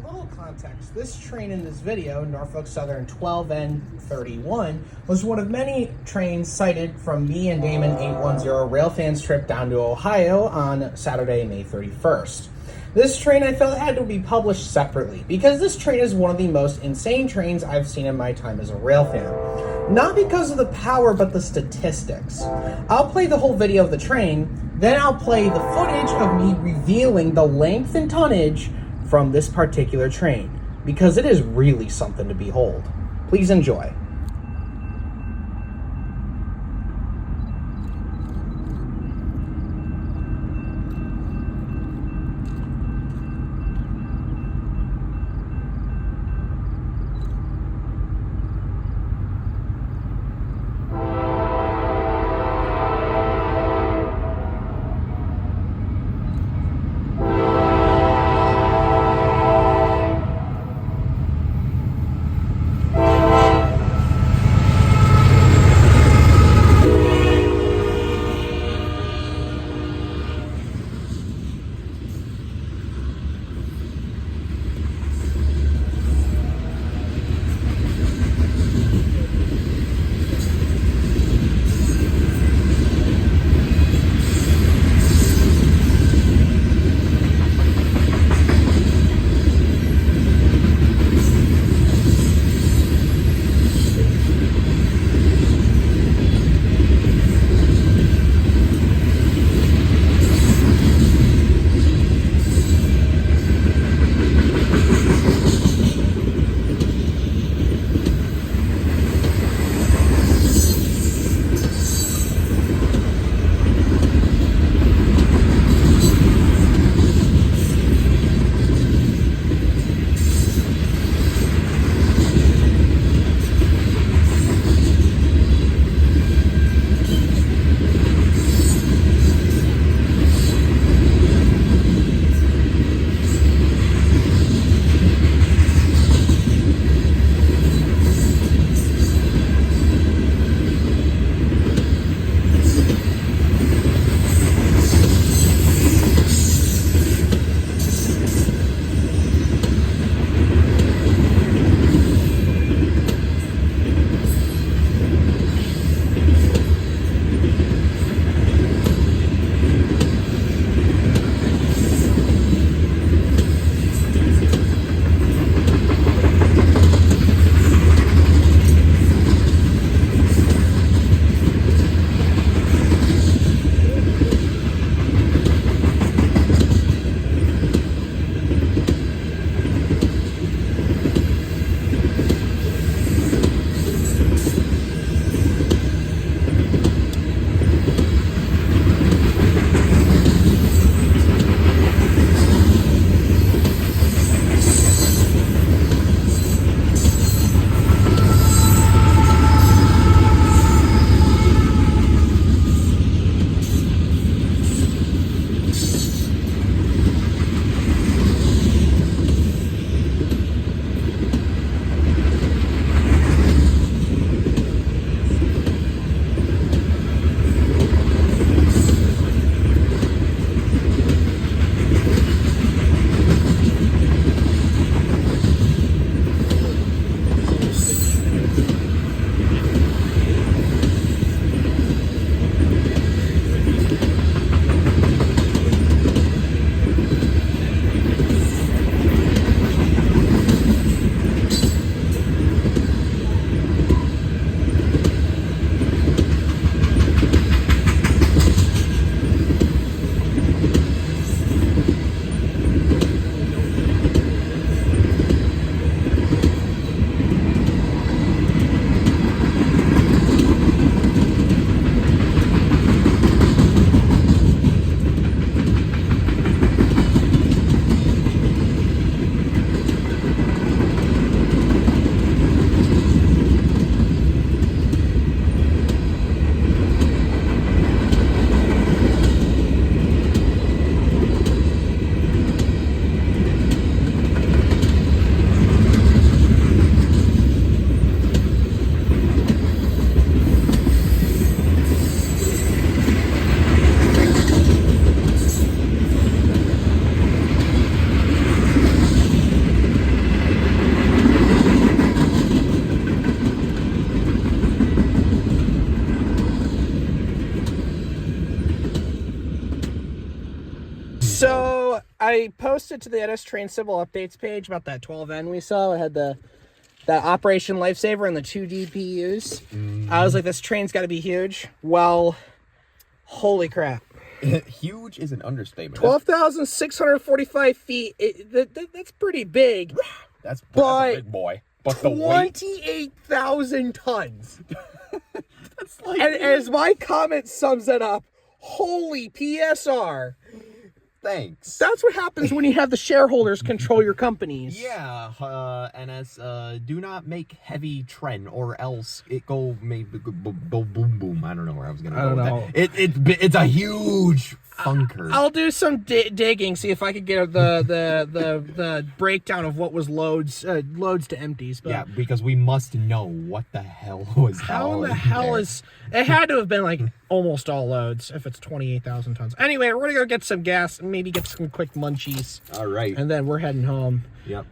little context, this train in this video, Norfolk Southern 12N-31, was one of many trains cited from me and Damon 810 Railfans trip down to Ohio on Saturday, May 31st. This train I felt had to be published separately because this train is one of the most insane trains I've seen in my time as a railfan. Not because of the power, but the statistics. I'll play the whole video of the train, then I'll play the footage of me revealing the length and tonnage from this particular train, because it is really something to behold. Please enjoy. I posted to the NS Train Civil Updates page about that 12N we saw. It had that Operation Lifesaver and the 2 DPUs. I was like, this train's got to be huge. Well, holy crap. Huge is an understatement. 12,645 feet. That's pretty big. That's a big boy. But the weight... 28,000 tons. That's like... And as my comment sums it up, holy PSR. Thanks. That's what happens when you have the shareholders control your companies. Yeah, NS, do not make heavy tren, or else it go maybe go boom boom. I don't know where I was gonna go with that. It's a huge funker. I'll do some digging, see if I could get the breakdown of what was loads to empties. But yeah, because we must know what the hell was how in the hell is it? Had to have been like almost all loads if it's 28,000 tons. Anyway, we're gonna go get some gas and maybe get some quick munchies. All right, and then we're heading home. Yep.